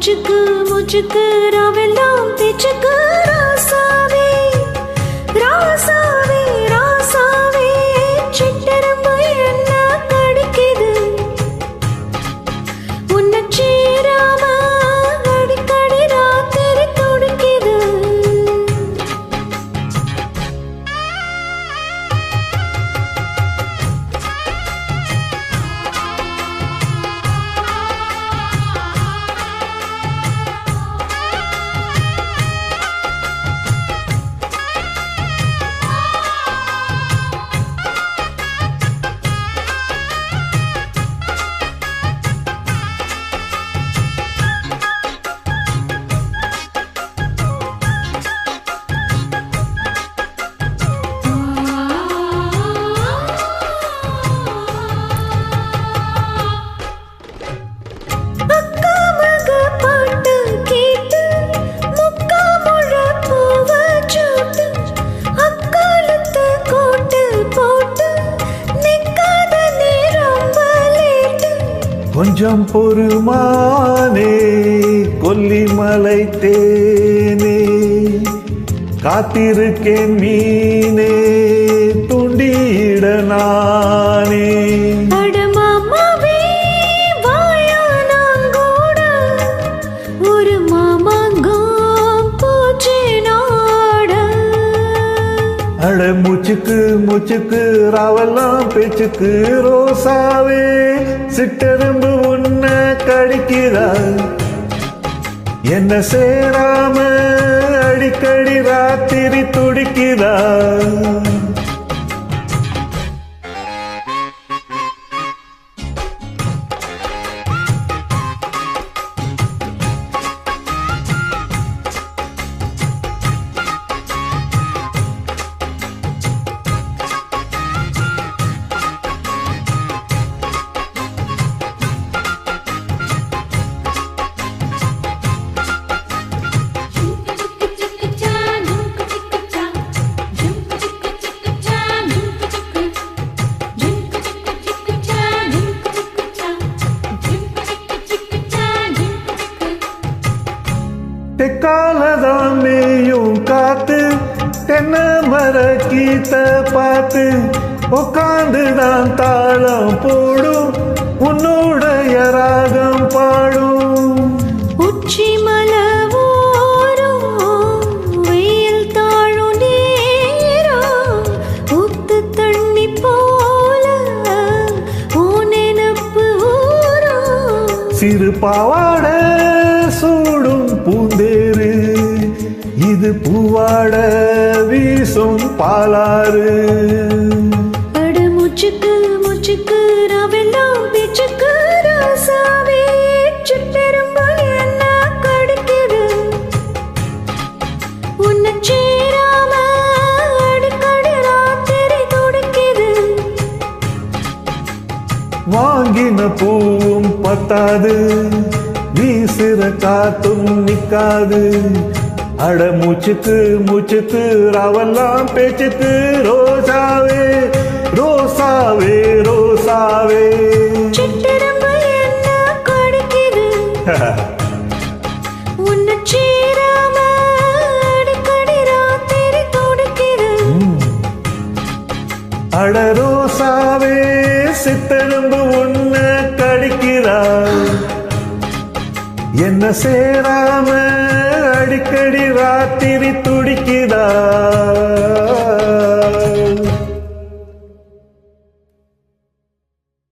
மூச்சுக்கு மூச்சுக்கு ராவெல்லாம் பேச்சுக்கு ராசாவே ராசாவே ராசாவே சிட்டெரும்பு என்ன கடிக்குது உன்னை சேராம அடிக்கடி ராத்திரி துடிக்குது கொஞ்சம் பொறுமானே கொல்லிமலை தேனே காத்திருக்கேன் மீனே துண்டிட நானே ஒரு மாமாங்கம் பூச்சி நாட அட மூச்சுக்கு மூச்சுக்கு ராவெல்லாம் பேச்சுக்கு ரோசாவே சிட்டெரும்பு உன்னை கடிக்கிறா என்ன சேராம அடிக்கடி ராத்திரி துடிக்கிறா தெக்காலதான் மேயும் காத்து தென்னை மர கீத்த பார்த்து உக்காந்துதான் தாளம் போடும் உன்னுடைய ராகம் பாடும் உச்சி மலவோரும் வெயில் தாழும் நேரம் உத்து தண்ணி போல நெனப்பு ஊரும் சிறு பாவாட சூடும் பூந்தேரு இது பூவாட வீசும் பாலாறு அட மூச்சுக்கு மூச்சுக்கு ராவெல்லாம் பேச்சுக்கு ராசாவே சிட்டெரும்பு என்ன கடிக்குது உன்னை சேராம அடிக்கடி ராத்திரி துடிக்குது வாங்கின பூவும் பத்தாது வீசுற காத்தும் நிக்காது அட மூச்சுக்கு மூச்சுக்கு ராவெல்லாம் பேச்சுக்கு ரோசாவே ரோசாவே ரோசாவே சிட்டெரும்பு என்ன கடிக்குது உன்னை சேராம அடிக்கடி ராத்திரி துடிக்குது அட ரோசாவே சித்தெரும்பு உன்னை கடிக்கிறா என்ன சேராம அடிக்கடி ராத்திரி துடிக்கிறா